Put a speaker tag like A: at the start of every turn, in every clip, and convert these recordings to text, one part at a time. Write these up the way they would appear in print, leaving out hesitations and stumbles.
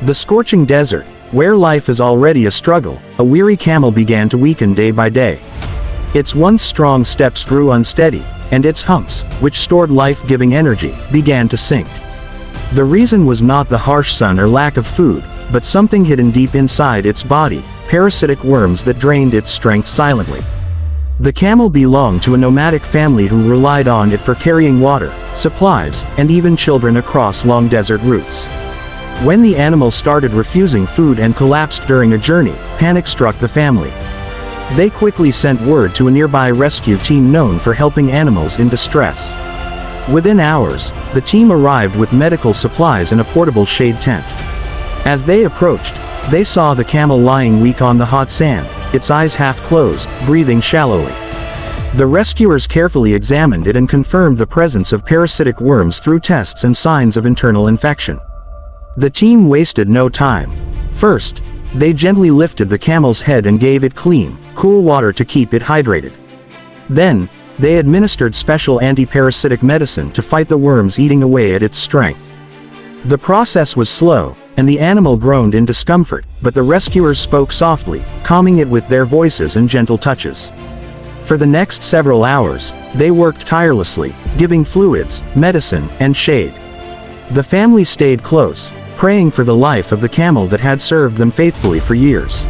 A: The scorching desert, where life is already a struggle, a weary camel began to weaken day by day. Its once strong steps grew unsteady, and its humps, which stored life-giving energy, began to sink. The reason was not the harsh sun or lack of food, but something hidden deep inside its body, parasitic worms that drained its strength silently. The camel belonged to a nomadic family who relied on it for carrying water, supplies, and even children across long desert routes. When the animal started refusing food and collapsed during a journey, panic struck the family. They quickly sent word to a nearby rescue team known for helping animals in distress. Within hours, the team arrived with medical supplies and a portable shade tent. As they approached, they saw the camel lying weak on the hot sand, its eyes half closed, breathing shallowly. The rescuers carefully examined it and confirmed the presence of parasitic worms through tests and signs of internal infection. The team wasted no time. First, they gently lifted the camel's head and gave it clean, cool water to keep it hydrated. Then, they administered special anti-parasitic medicine to fight the worms eating away at its strength. The process was slow, and the animal groaned in discomfort, but the rescuers spoke softly, calming it with their voices and gentle touches. For the next several hours, they worked tirelessly, giving fluids, medicine, and shade. The family stayed close, praying for the life of the camel that had served them faithfully for years.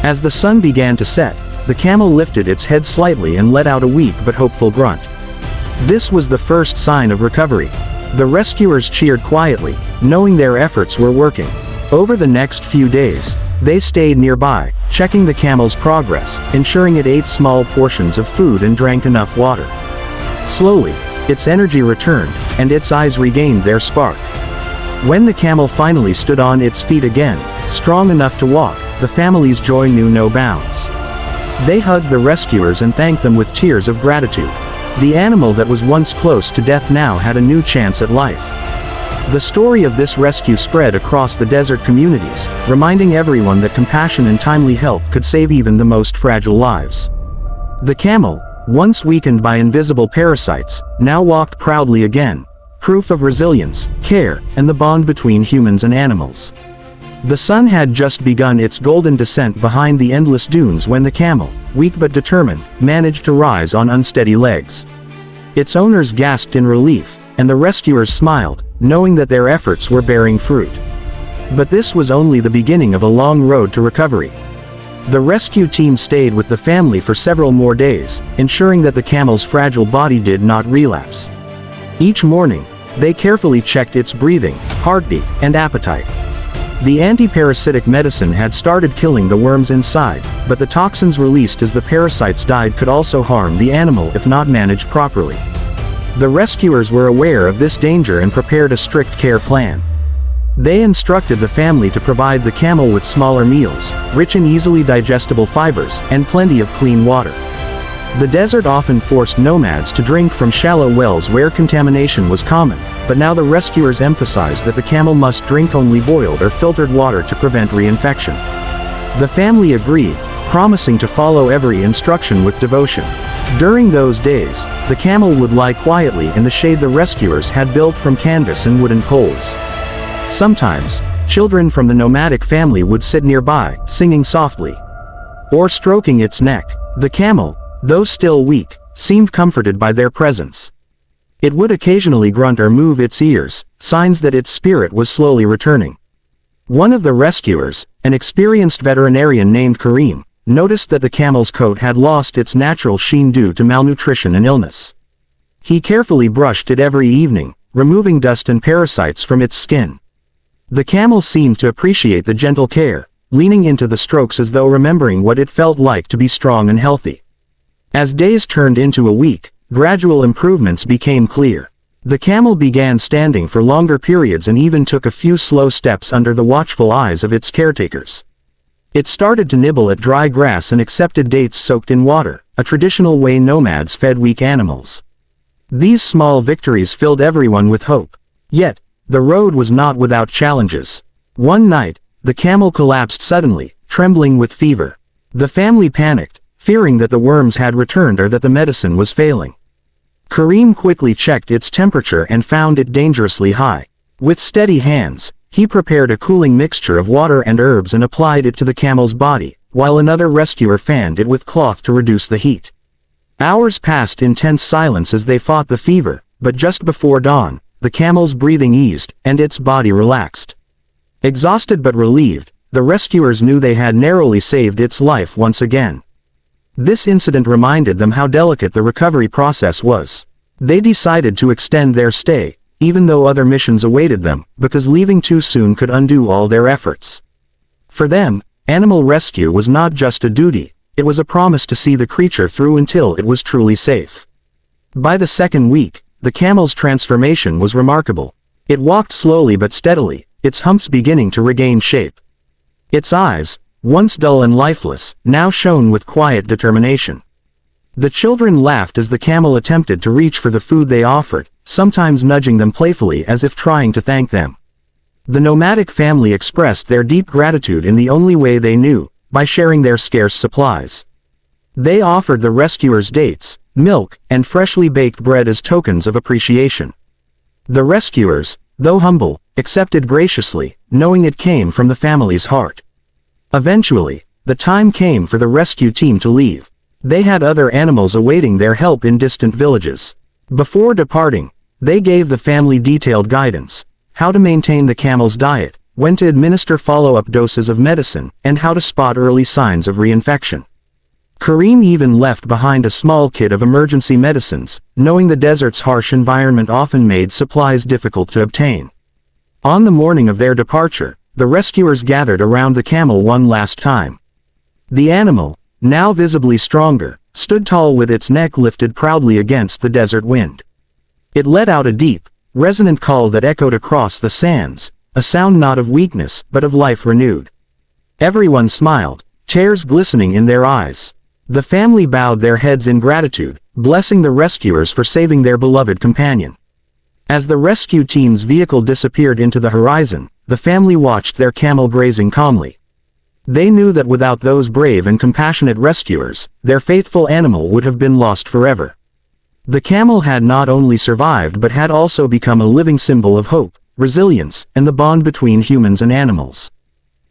A: As the sun began to set, the camel lifted its head slightly and let out a weak but hopeful grunt. This was the first sign of recovery. The rescuers cheered quietly, knowing their efforts were working. Over the next few days, they stayed nearby, checking the camel's progress, ensuring it ate small portions of food and drank enough water. Slowly, its energy returned, and its eyes regained their spark. When the camel finally stood on its feet again, strong enough to walk, the family's joy knew no bounds. They hugged the rescuers and thanked them with tears of gratitude. The animal that was once close to death now had a new chance at life. The story of this rescue spread across the desert communities, reminding everyone that compassion and timely help could save even the most fragile lives. The camel, once weakened by invisible parasites, now walked proudly again, proof of resilience, care, and the bond between humans and animals. The sun had just begun its golden descent behind the endless dunes when the camel, weak but determined, managed to rise on unsteady legs. Its owners gasped in relief, and the rescuers smiled, knowing that their efforts were bearing fruit. But this was only the beginning of a long road to recovery. The rescue team stayed with the family for several more days, ensuring that the camel's fragile body did not relapse. Each morning, they carefully checked its breathing, heartbeat, and appetite. The anti-parasitic medicine had started killing the worms inside, but the toxins released as the parasites died could also harm the animal if not managed properly. The rescuers were aware of this danger and prepared a strict care plan. They instructed the family to provide the camel with smaller meals, rich in easily digestible fibers, and plenty of clean water. The desert often forced nomads to drink from shallow wells where contamination was common, but now the rescuers emphasized that the camel must drink only boiled or filtered water to prevent reinfection. The family agreed, promising to follow every instruction with devotion. During those days, the camel would lie quietly in the shade the rescuers had built from canvas and wooden poles. Sometimes, children from the nomadic family would sit nearby, singing softly, or stroking its neck. The camel, though still weak, seemed comforted by their presence. It would occasionally grunt or move its ears, signs that its spirit was slowly returning. One of the rescuers, an experienced veterinarian named Kareem, noticed that the camel's coat had lost its natural sheen due to malnutrition and illness. He carefully brushed it every evening, removing dust and parasites from its skin. The camel seemed to appreciate the gentle care, leaning into the strokes as though remembering what it felt like to be strong and healthy. As days turned into a week, gradual improvements became clear. The camel began standing for longer periods and even took a few slow steps under the watchful eyes of its caretakers. It started to nibble at dry grass and accepted dates soaked in water, a traditional way nomads fed weak animals. These small victories filled everyone with hope. Yet, the road was not without challenges. One night, the camel collapsed suddenly, trembling with fever. The family panicked, fearing that the worms had returned or that the medicine was failing. Kareem quickly checked its temperature and found it dangerously high. With steady hands, He prepared a cooling mixture of water and herbs and applied it to the camel's body, while another rescuer fanned it with cloth to reduce the heat. Hours passed in tense silence as they fought the fever, but just before dawn, the camel's breathing eased, and its body relaxed. Exhausted but relieved, the rescuers knew they had narrowly saved its life once again. This incident reminded them how delicate the recovery process was. They decided to extend their stay, even though other missions awaited them, because leaving too soon could undo all their efforts. For them, animal rescue was not just a duty, it was a promise to see the creature through until it was truly safe. By the second week, the camel's transformation was remarkable. It walked slowly but steadily, its humps beginning to regain shape. Its eyes, once dull and lifeless, now shone with quiet determination. The children laughed as the camel attempted to reach for the food they offered, sometimes nudging them playfully as if trying to thank them. The nomadic family expressed their deep gratitude in the only way they knew, by sharing their scarce supplies. They offered the rescuers dates, milk, and freshly baked bread as tokens of appreciation. The rescuers, though humble, accepted graciously, knowing it came from the family's heart. Eventually, the time came for the rescue team to leave. They had other animals awaiting their help in distant villages. Before departing, they gave the family detailed guidance: how to maintain the camel's diet, when to administer follow-up doses of medicine, and how to spot early signs of reinfection. Kareem even left behind a small kit of emergency medicines, knowing the desert's harsh environment often made supplies difficult to obtain. On the morning of their departure, the rescuers gathered around the camel one last time. The animal, now visibly stronger, stood tall with its neck lifted proudly against the desert wind. It let out a deep, resonant call that echoed across the sands, a sound not of weakness but of life renewed. Everyone smiled, tears glistening in their eyes. The family bowed their heads in gratitude, blessing the rescuers for saving their beloved companion. As the rescue team's vehicle disappeared into the horizon, the family watched their camel grazing calmly. They knew that without those brave and compassionate rescuers, their faithful animal would have been lost forever. The camel had not only survived but had also become a living symbol of hope, resilience, and the bond between humans and animals.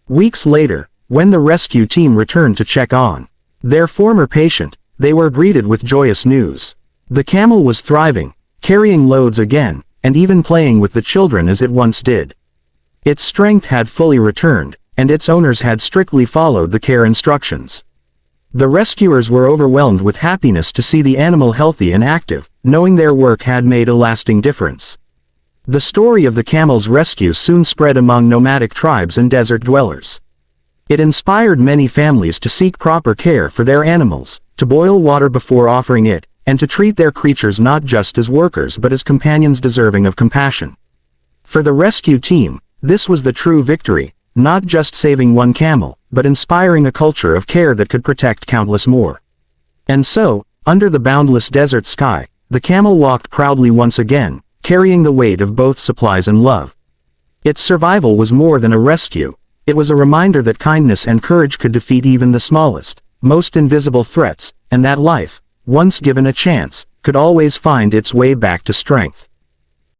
A: Weeks later, when the rescue team returned to check on their former patient, they were greeted with joyous news. The camel was thriving, carrying loads again, and even playing with the children as it once did. Its strength had fully returned, and its owners had strictly followed the care instructions. The rescuers were overwhelmed with happiness to see the animal healthy and active, knowing their work had made a lasting difference. The story of the camel's rescue soon spread among nomadic tribes and desert dwellers. It inspired many families to seek proper care for their animals, to boil water before offering it, and to treat their creatures not just as workers but as companions deserving of compassion. For the rescue team, this was the true victory, not just saving one camel, but inspiring a culture of care that could protect countless more. And so, under the boundless desert sky, the camel walked proudly once again, carrying the weight of both supplies and love. Its survival was more than a rescue, it was a reminder that kindness and courage could defeat even the smallest, most invisible threats, and that life, once given a chance, could always find its way back to strength.